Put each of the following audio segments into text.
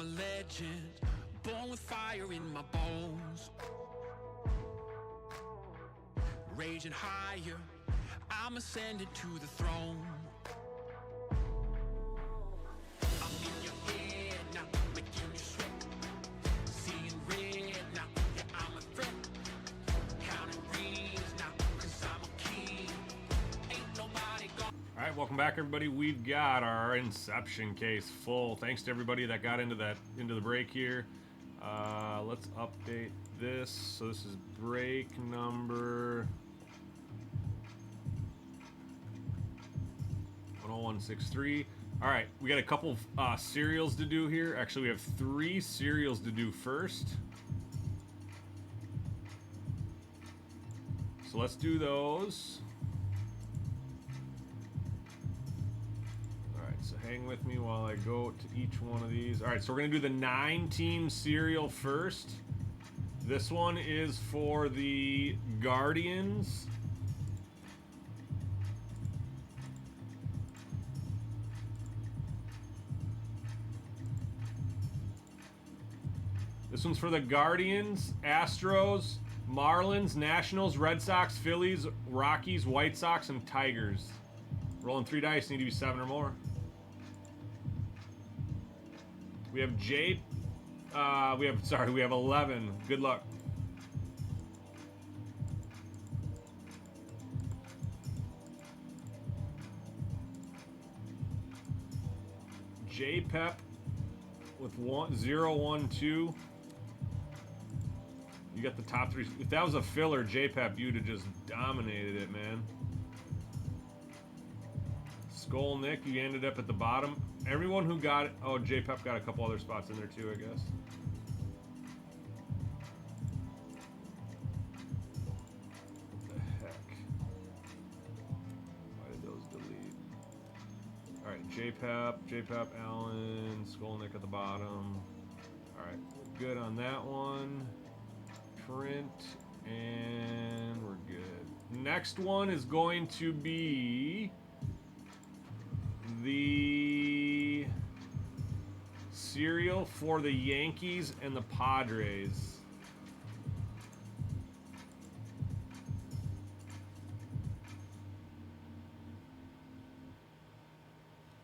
legend, born with fire in my bones. Raging higher, I'm ascended to the throne. I'm in your head now, making you sweat. Seeing red now, yeah, I'm a threat. Counting rings now, cause I'm a king. Ain't nobody gone. All right, welcome back, everybody. We've got our Inception case full. Thanks to everybody that got into the break here. Let's update this. So this is break number 10163. All right, we got a couple serials to do here. Actually, we have 3 serials to do first. So let's do those. So hang with me while I go to each one of these. All right, so we're gonna do the 9-team serial first. This one is for the Guardians. This one's for the Guardians, Astros, Marlins, Nationals, Red Sox, Phillies, Rockies, White Sox, and Tigers. Rolling 3 dice, need to be 7 or more. We have we have 11. Good luck. J-Pep with 0, 1, 2. You got the top 3. If that was a filler, J-Pep, you'd have just dominated it, man. Skull Nick, you ended up at the bottom. Everyone who got it, oh, J-Pep got a couple other spots in there too, I guess. What the heck? Why did those delete? Alright, J-Pep, Allen, Skull Nick at the bottom. Alright, good on that one. Print, and we're good. Next one is going to be the serial for the Yankees and the Padres.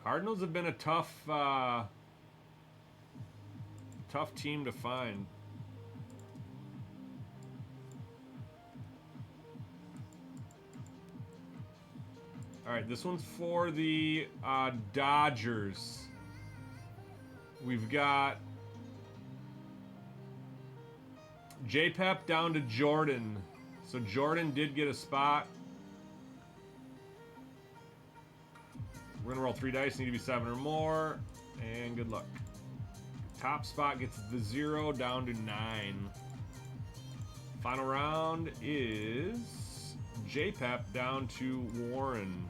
Cardinals have been a tough team to find. All right, this one's for the Dodgers. We've got J-Pep down to Jordan. So Jordan did get a spot. We're gonna roll 3 dice, need to be 7 or more, and good luck. Top spot gets the 0 down to 9. Final round is J-Pep down to Warren.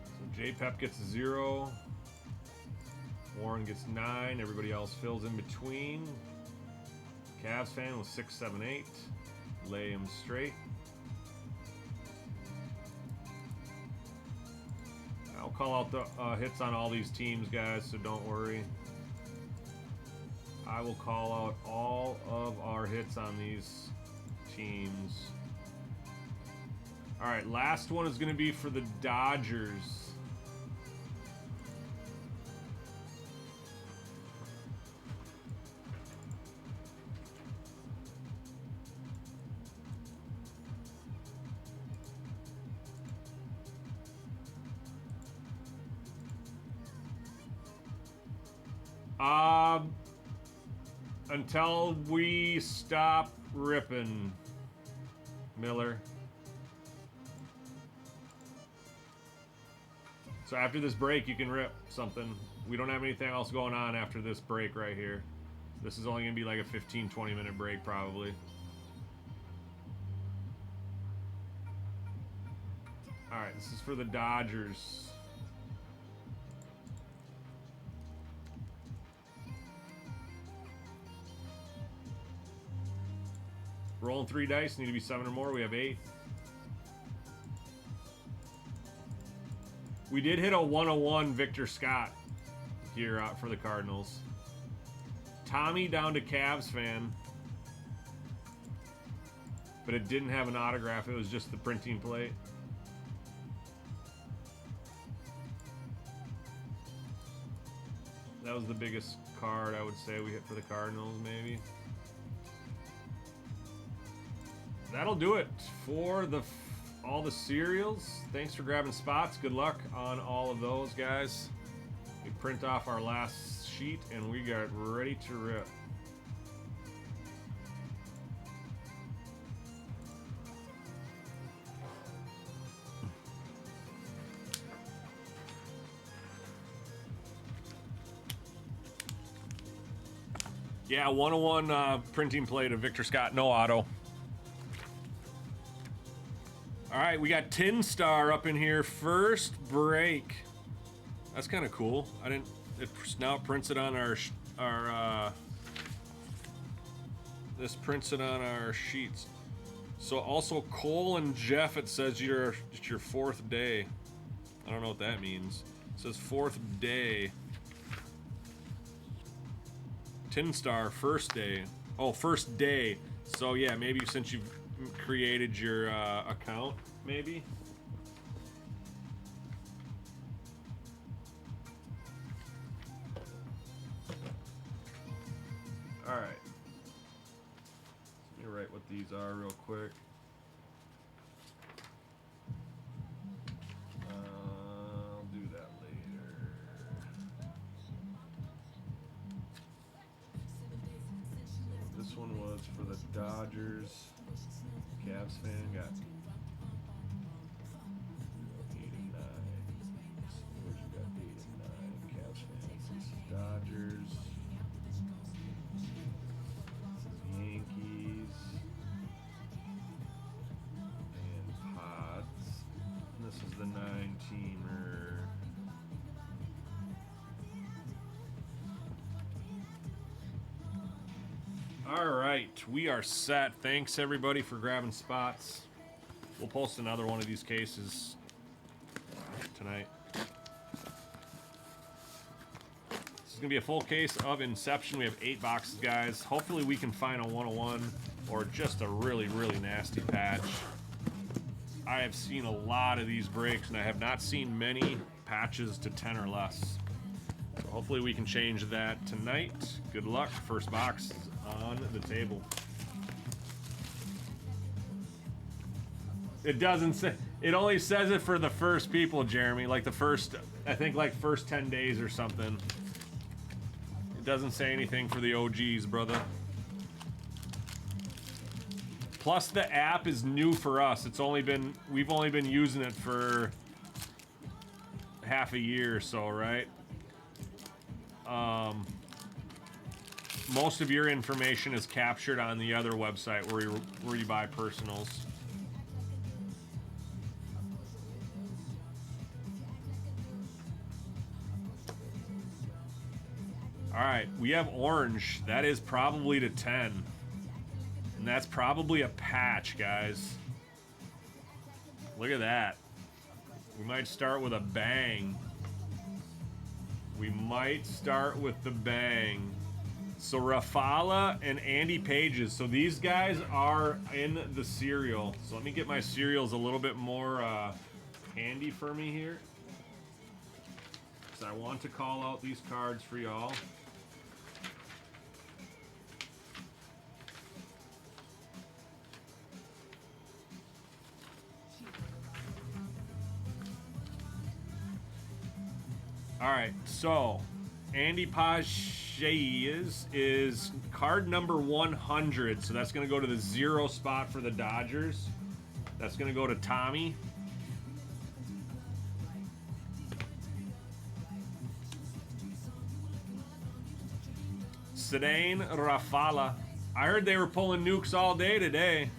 So J-Pep gets 0. Warren gets 9. Everybody else fills in between. Cavs fan with 6, 7, 8. Lay him straight. I'll call out the hits on all these teams, guys, so don't worry. I will call out all of our hits on these teams. All right, last one is going to be for the Dodgers. Until we stop ripping, Miller. So after this break, you can rip something. We don't have anything else going on after this break right here. This is only going to be like a 15-20 minute break probably. All right, this is for the Dodgers. Rolling 3 dice, need to be 7 or more. We have 8. We did hit a 101 Victor Scott here out for the Cardinals. Tommy down to Cavs fan. But it didn't have an autograph. It was just the printing plate. That was the biggest card I would say we hit for the Cardinals, maybe. That'll do it for all the cereals. Thanks for grabbing spots. Good luck on all of those, guys. We print off our last sheet and we got ready to rip. Yeah, 101 printing plate of Victor Scott, no auto. All right, we got Tin Star up in here. First break. That's kind of cool. Now it prints it on our this prints it on our sheets. So also Cole and Jeff, it says it's your 4th day. I don't know what that means. It says 4th day. Tin Star, first day. Oh, first day. So yeah, maybe since you've created your account, maybe. All right. Let me write what these are real quick. I'll do that later. This one was for the Dodgers. Cavs fan got 8 and 9. Where'd you got 8 and 9? Cavs fans. This is Dodgers. This is Yankees. And Pods. And this is the 9-teamer. All right, we are set. Thanks everybody for grabbing spots. We'll post another one of these cases tonight. This is gonna be a full case of Inception. We have 8 boxes, guys. Hopefully we can find a 101 or just a really, really nasty patch. I have seen a lot of these breaks and I have not seen many patches to 10 or less. So hopefully we can change that tonight. Good luck. First box is on the table. It doesn't say, it only says it for the first people, Jeremy, like the first, I think like first 10 days or something. It doesn't say anything for the OGs, brother. Plus the app is new for us. We've only been using it for half a year or so, right? Most of your information is captured on the other website where you buy personals. All right, we have orange. That is probably to 10. And that's probably a patch, guys. Look at that. We might start with a bang. We might start with the bang. So Rafala and Andy Pages. So these guys are in the cereal. So let me get my cereals a little bit more handy for me here. Because I want to call out these cards for y'all. All right, so Andy Pages is card number 100. So that's going to go to the 0 spot for the Dodgers. That's going to go to Tommy. Cedane Rafala. I heard they were pulling nukes all day today.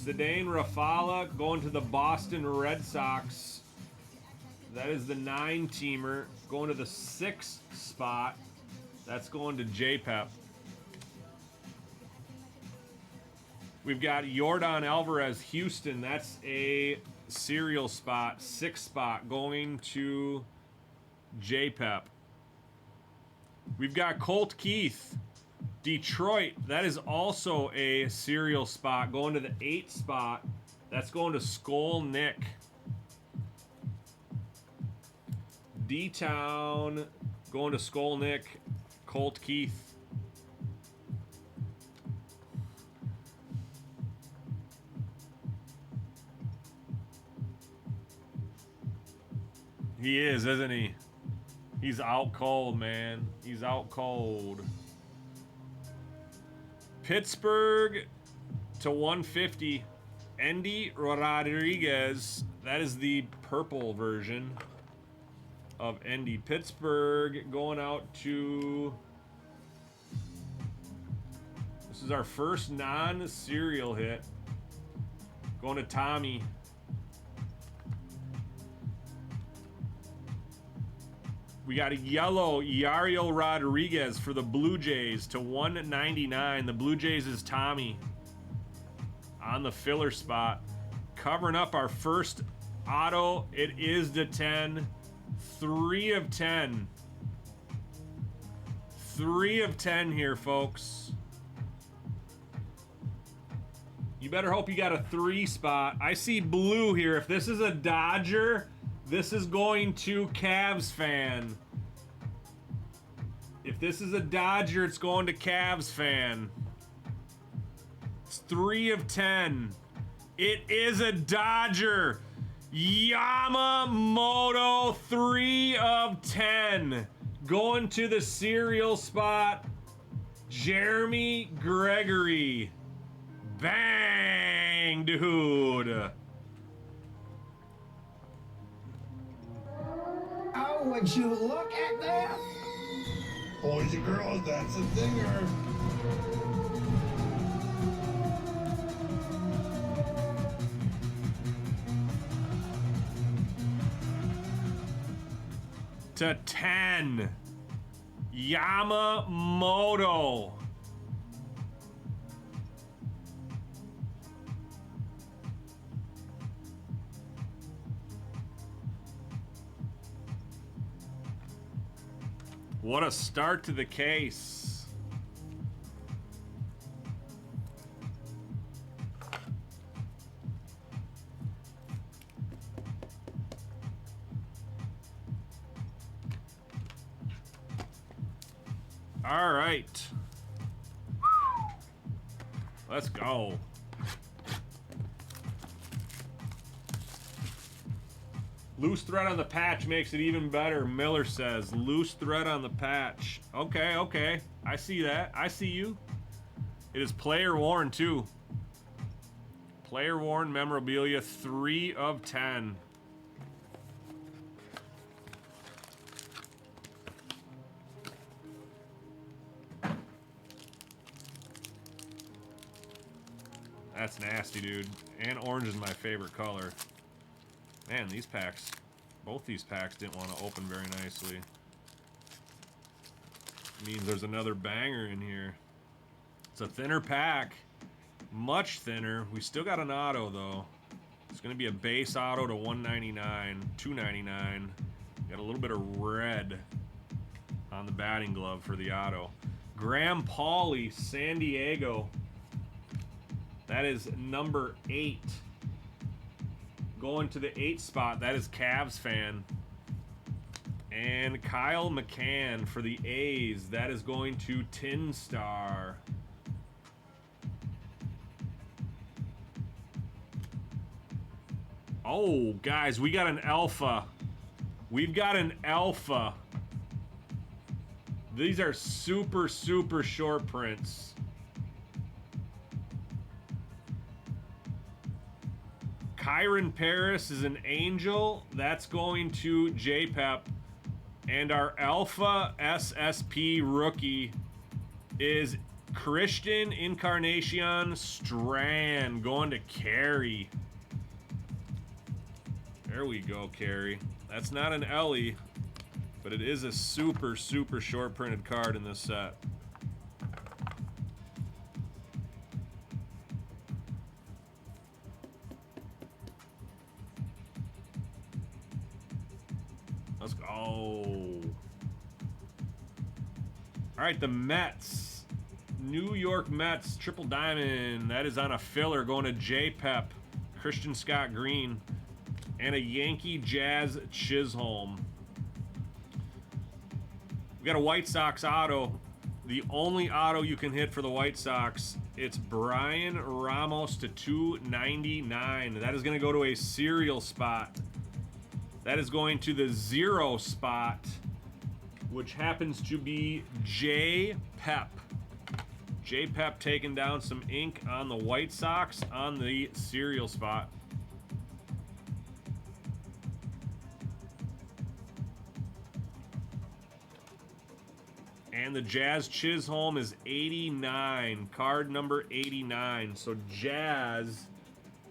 Cedane Rafala going to the Boston Red Sox. That is the 9-teamer. Going to the 6th spot. That's going to JPEP. We've got Yordan Alvarez, Houston. That's a serial spot. 6th spot going to JPEP. We've got Colt Keith. Detroit. That is also a serial spot. Going to the 8 spot. That's going to Skull Nick. D-Town. Going to Skull Nick. Colt Keith. He is, isn't he? He's out cold, man. He's out cold. Pittsburgh to 150. Andy Rodriguez. That is the purple version of Andy. Pittsburgh going out to... This is our first non-serial hit. Going to Tommy. We got a yellow Yariel Rodriguez for the Blue Jays to 199. The Blue Jays is Tommy on the filler spot. Covering up our first auto. It is the 10. 3 of 10. 3 of 10 here, folks. You better hope you got a 3 spot. I see blue here. If this is a Dodger... This is going to Cavs fan. If this is a Dodger, it's going to Cavs fan. It's 3 of 10. It is a Dodger. Yamamoto, 3 of 10. Going to the serial spot. Jeremy Gregory. Bang, dude. Oh, would you look at that? Boys and girls, that's a zinger. To 10. Yamamoto. What a start to the case. All right. Let's go. Loose thread on the patch makes it even better, Miller says. Loose thread on the patch. Okay, okay. I see that. I see you. It is player worn, too. Player worn memorabilia, 3 of 10. That's nasty, dude. And orange is my favorite color. Man, these packs, both these packs didn't want to open very nicely. Means there's another banger in here. It's a thinner pack. Much thinner. We still got an auto, though. It's going to be a base auto to 199, 299. Got a little bit of red on the batting glove for the auto. Graham Pauley, San Diego. That is number 8. Going to the 8 spot, that is Cavs fan. And Kyle McCann for the A's, that is going to Tin Star. Oh, guys, we got an alpha. We've got an alpha. These are super, super short prints. Kyron Paris is an Angel. That's going to JPEP. And our Alpha SSP rookie is Christian Encarnacion Strand. Going to Carey. There we go, Carey. That's not an Ellie, but it is a super, super short printed card in this set. Let's go. All right, the Mets. New York Mets, triple diamond. That is on a filler going to J-Pep, Christian Scott Green, and a Yankee Jazz Chisholm. We got a White Sox auto. The only auto you can hit for the White Sox. It's Brian Ramos to 299. That is going to go to a serial spot. That is going to the 0 spot, which happens to be J-Pep. J-Pep taking down some ink on the White Sox on the serial spot. And the Jazz Chisholm is 89, card number 89. So Jazz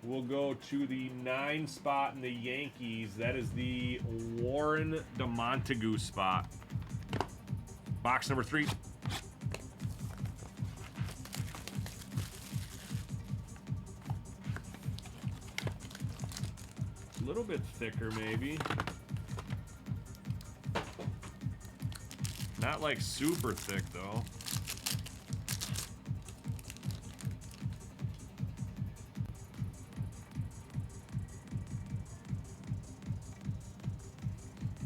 will go to the 9 spot in the Yankees. That is the Warren DeMontague spot. Box number 3. A little bit thicker, maybe. Not like super thick, though.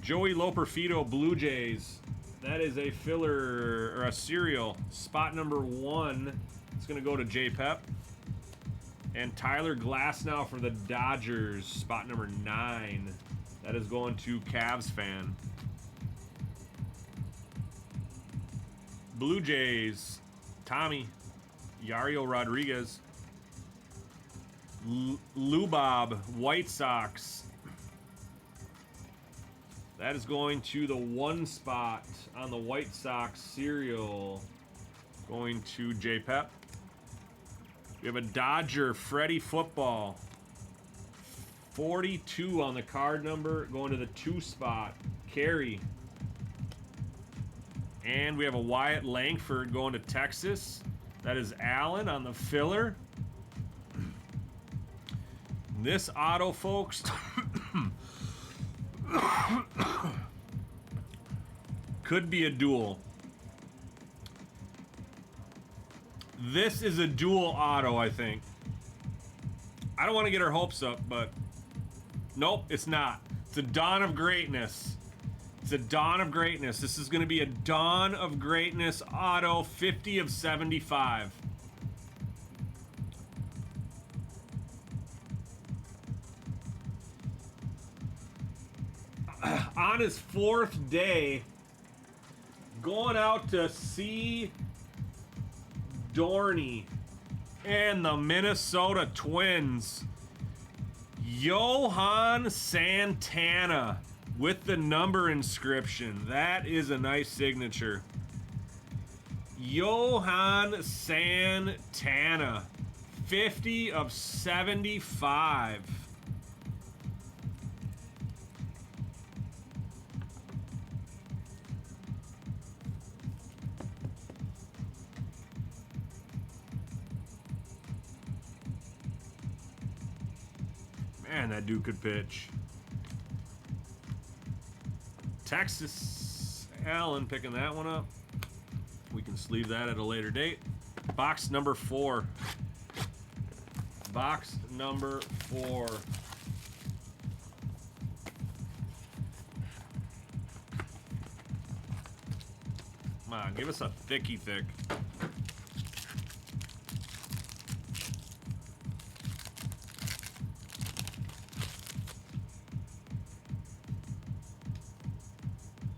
Joey Loperfido, Blue Jays. That is a filler, or a serial. Spot number 1. It's going to go to J-Pep. And Tyler Glasnow for the Dodgers. Spot number 9. That is going to Cavs fan. Blue Jays, Tommy, Yario Rodriguez. Lubob, White Sox. That is going to the 1 spot on the White Sox serial. Going to J-Pep. We have a Dodger, Freddie Football. 42 on the card number, going to the 2 spot. Carey. And we have a Wyatt Langford going to Texas. That is Allen on the filler. This auto, folks, could be a duel. This is a dual auto, I think. I don't want to get our hopes up, but nope, it's not. It's a Dawn of Greatness. It's a Dawn of Greatness. This is going to be a Dawn of Greatness auto, 50 of 75. On his 4th day, going out to see Dorney and the Minnesota Twins. Johan Santana with the number inscription. That is a nice signature. Johan Santana, 50 of 75. Man, that dude could pitch. Texas, Allen picking that one up. We can sleeve that at a later date. Box number 4. Box number 4. Come on, give us a thicky thick.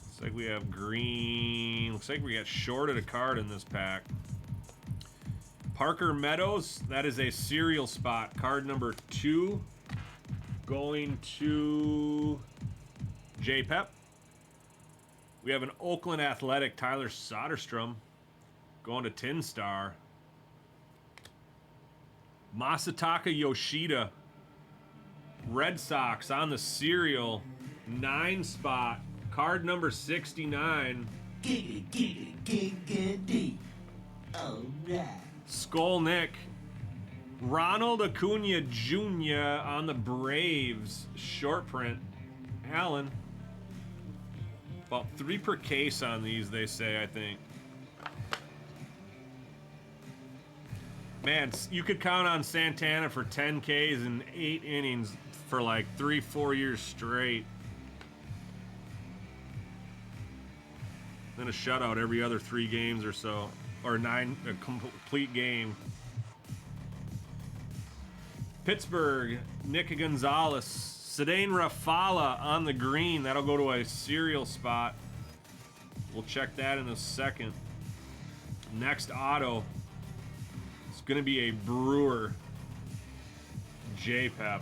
Looks like we have green. Looks like we got shorted a card in this pack. Parker Meadows, that is a serial spot. Card number 2 going to J-Pep. We have an Oakland Athletic, Tyler Soderstrom, going to Tin Star. Masataka Yoshida, Red Sox on the serial, 9 spot. Card number 69. Giggity. All right. Skolnick. Ronald Acuna Jr. on the Braves. Short print. Allen. About 3 per case on these, they say, I think. Man, you could count on Santana for 10 Ks in 8 innings for like 3-4 years straight. Then a shutout every other 3 games or so. Or 9, a complete game. Pittsburgh, Nick Gonzalez. Cedane Rafala on the green. That'll go to a serial spot. We'll check that in a second. Next auto. It's going to be a Brewer. J-Pep.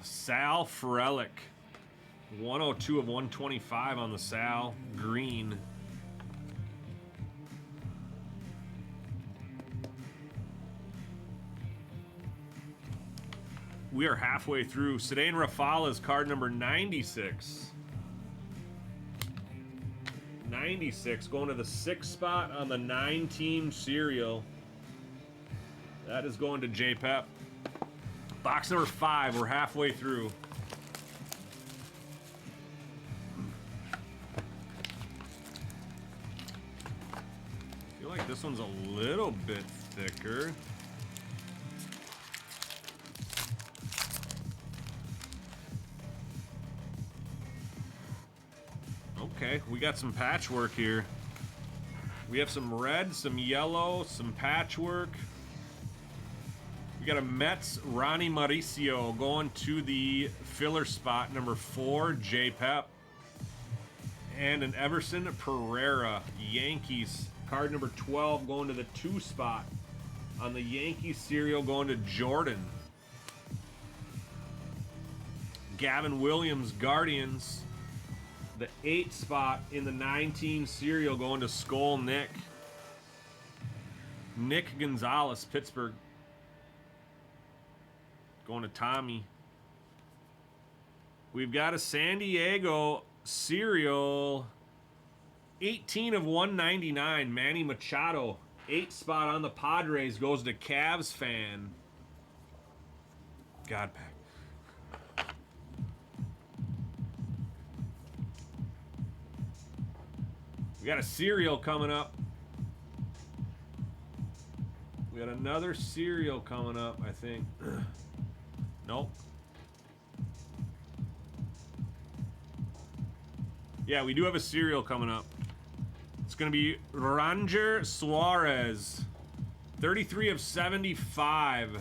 Sal Frelick. 102 of 125 on the Sal. Green. We are halfway through. Cedane Rafala's card number 96. 96 going to the 6th spot on the 9-team serial. That is going to J-Pep. Box number 5. We're halfway through. I feel like this one's a little bit thicker. Okay, we got some patchwork here. We have some red, some yellow, some patchwork. We got a Mets Ronnie Mauricio going to the filler spot, number 4, J-Pep. And an Everson Pereira, Yankees, card number 12, going to the 2 spot. On the Yankees serial, going to Jordan. Gavin Williams, Guardians. The 8th spot in the 9-team serial going to Skull Nick. Nick Gonzalez, Pittsburgh. Going to Tommy. We've got a San Diego serial. 18 of 199, Manny Machado. 8th spot on the Padres goes to Cavs fan. God pack. We got a serial coming up. We got another serial coming up, I think. Nope. Yeah, we do have a serial coming up. It's going to be Ranger Suarez. 33 of 75.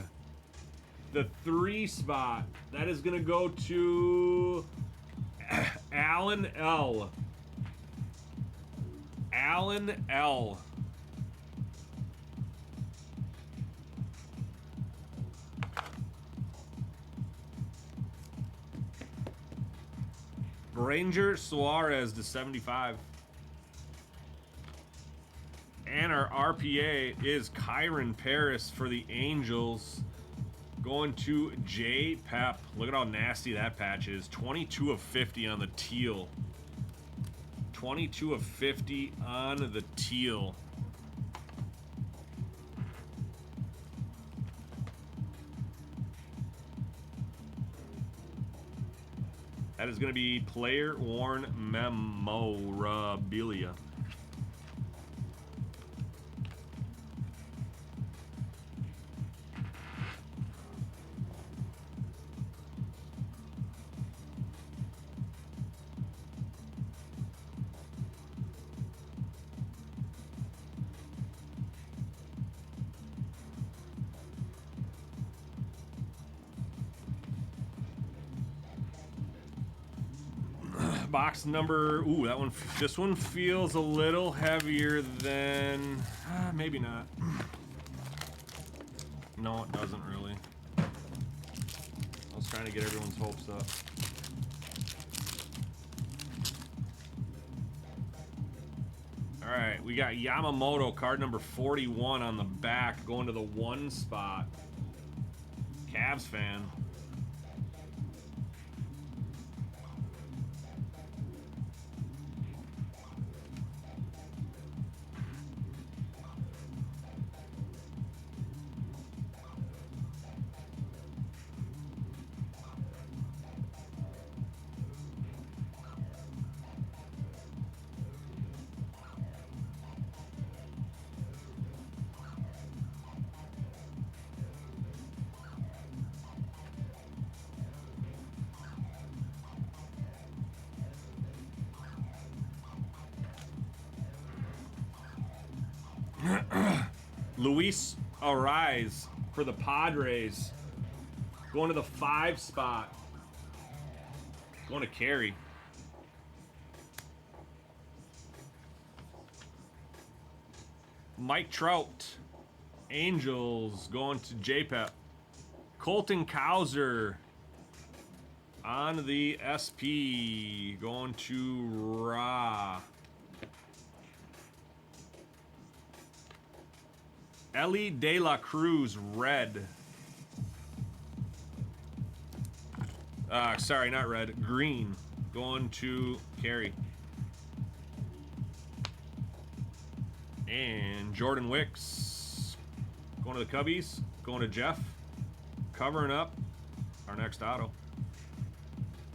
The 3 spot. That is going to go to Alan L. Alan L. Ranger Suarez to 75. And our RPA is Kyron Paris for the Angels. Going to J-Pep. Look at how nasty that patch is. 22 of 50 on the teal. 22 of 50 on the teal. That is going to be player worn memorabilia. Box number, ooh, that one, this one feels a little heavier than, maybe not. No, it doesn't really. I was trying to get everyone's hopes up. All right, we got Yamamoto, card number 41 on the back, going to the 1 spot. Cavs fan. Luis Ariz for the Padres. Going to the 5 spot. Going to Carey. Mike Trout. Angels going to JPEP. Colton Cowser on the SP. Going to Ra. Ellie De La Cruz, red. Sorry, not red. Green. Going to Carey. And Jordan Wicks. Going to the Cubbies. Going to Jeff. Covering up our next auto.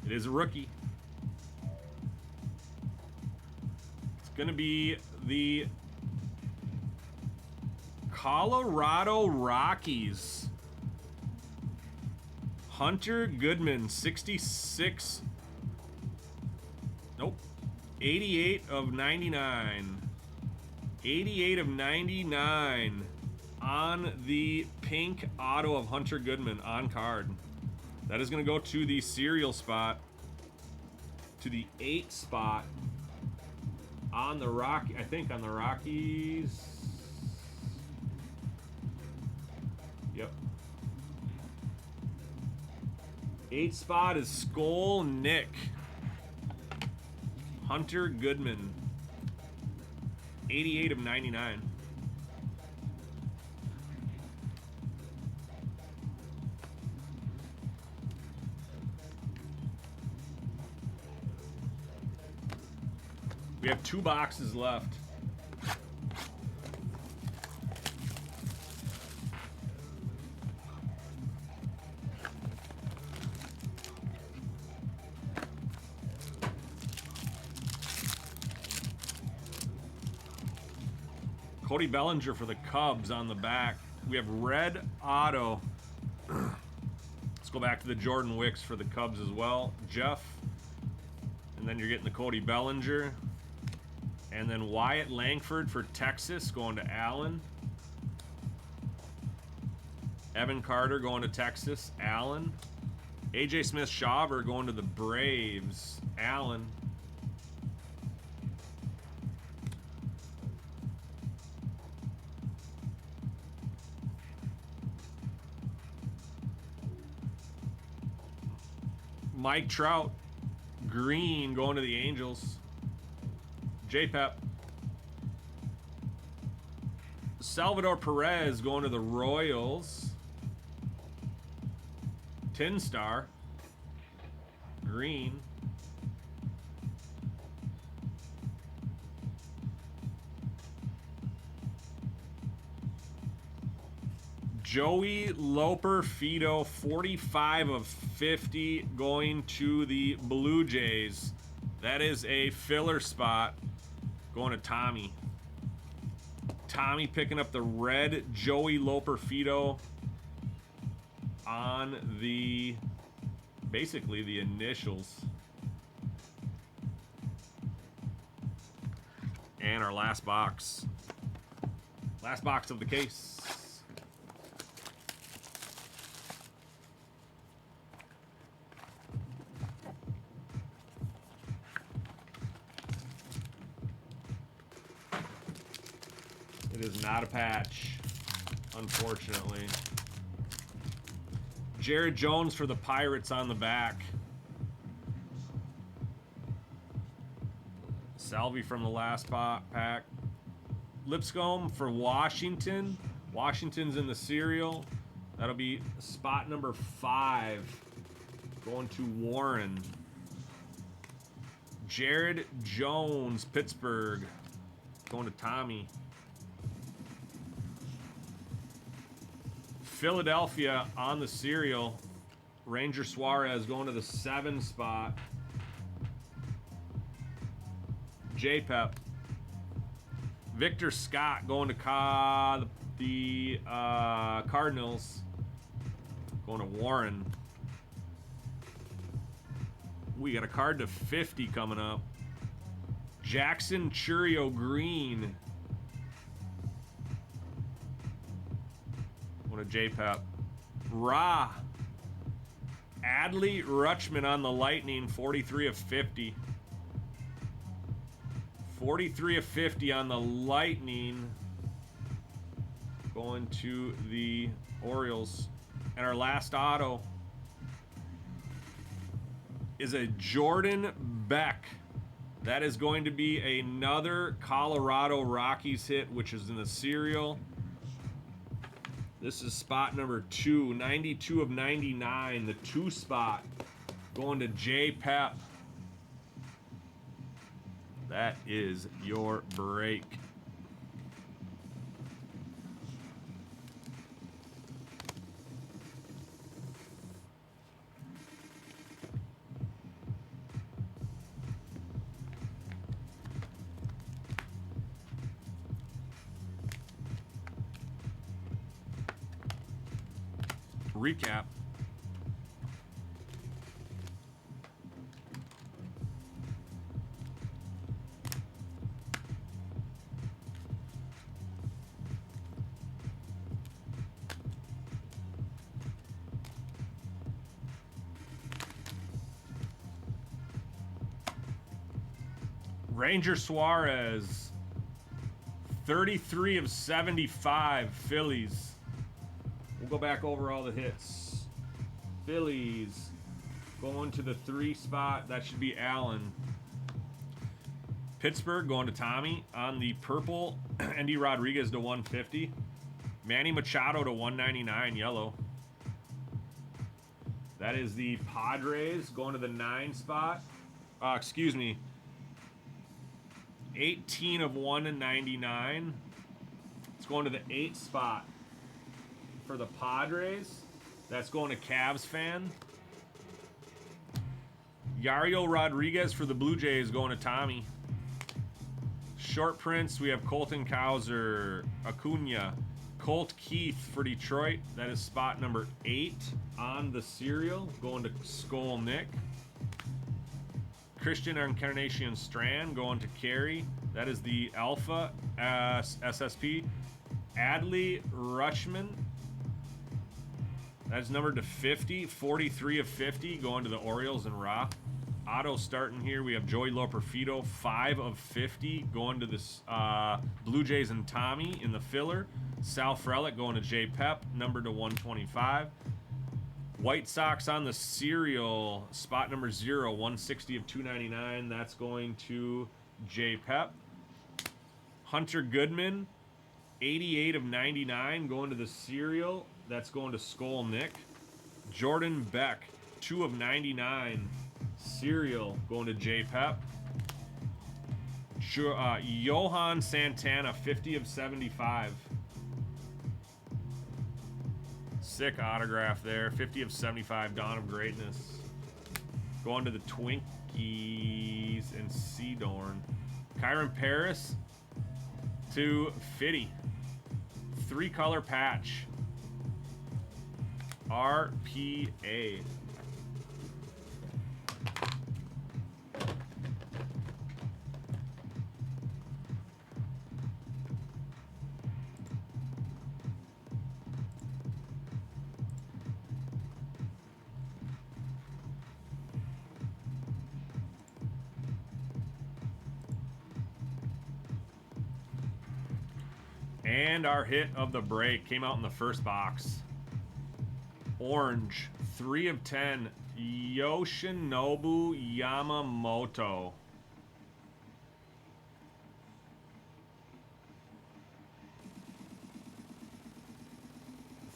It is a rookie. It's going to be the Colorado Rockies. Hunter Goodman, 66. Nope. 88 of 99. 88 of 99 on the pink auto of Hunter Goodman on card. That is going to go to the serial spot. To the 8 spot. On the Rocky, I think on the Rockies. Yep. 8 spot is Skull Nick. Hunter Goodman. 88 of 99. We have 2 boxes left. Cody Bellinger for the Cubs on the back. We have red auto. Let's go back to the Jordan Wicks for the Cubs as well. Jeff. And then you're getting the Cody Bellinger. And then Wyatt Langford for Texas going to Allen. Evan Carter going to Texas. Allen. AJ Smith-Shawver going to the Braves. Allen. Mike Trout, green, going to the Angels. JPEP. Salvador Perez going to the Royals. Tin Star, green. Joey Loper Fido, 45 of 50, going to the Blue Jays. That is a filler spot going to Tommy. Tommy picking up the red Joey Loper Fido on the, basically the initials. And our last box. Last box of the case. It is not a patch, unfortunately. Jared Jones for the Pirates on the back. Salvi from the last pack. Lipscomb for Washington. Washington's in the serial. That'll be spot number 5. Going to Warren. Jared Jones, Pittsburgh. Going to Tommy. Philadelphia on the serial. Ranger Suarez going to the 7 spot. JPEP. Victor Scott going to the Cardinals. Going to Warren. We got a card to 50 coming up. Jackson Churio Green. Going to J-Pep. Ra. Adley Rutschman on the Lightning, 43 of 50. 43 of 50 on the Lightning. Going to the Orioles. And our last auto is a Jordan Beck. That is going to be another Colorado Rockies hit, which is in the serial. This is spot number 2, 92 of 99, the 2 spot, going to J Pep. That is your break. Recap. Ranger Suarez, 33 of 75, Phillies. We'll go back over all the hits. Phillies going to the 3 spot. That should be Allen. Pittsburgh going to Tommy on the purple. Andy Rodriguez to 150. Manny Machado to 199, yellow. That is the Padres going to the 9 spot. Excuse me. 18 of 199. It's going to the 8 spot for the Padres. That's going to Cavs fan. Yario Rodriguez for the Blue Jays going to Tommy. Short prints, we have Colton Cowser, Acuna, Colt Keith for Detroit. That is spot number 8 on the serial, going to Skull Nick. Christian Encarnacion Strand going to Carey. That is the Alpha SSP. Adley Rutschman. That's numbered to 50. 43 of 50 going to the Orioles and Ra. Auto starting here. We have Joey Loperfido. 5 of 50 going to the Blue Jays and Tommy in the filler. Sal Frelick going to J Pep. Numbered to 125. White Sox on the serial, spot number 0, 160 of 299. That's going to J Pep. Hunter Goodman, 88 of 99, going to the serial. That's going to Skull Nick. Jordan Beck, 2 of 99, serial, going to J Pep. Johan Santana, 50 of 75. Sick autograph there. 50 of 75, Dawn of Greatness. Going to the Twinkies and Seedorn. Kyron Paris to Fitty. 3-color patch. RPA. And our hit of the break came out in the first box. Orange, 3 of 10, Yoshinobu Yamamoto.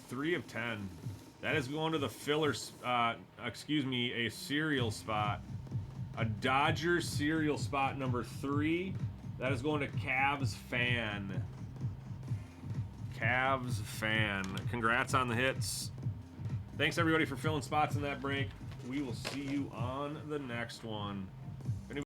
Three of 10. That is going to the filler, a serial spot. A Dodgers serial spot number 3. That is going to Cavs fan. Cavs fan. Congrats on the hits. Thanks everybody for filling spots in that break. We will see you on the next one.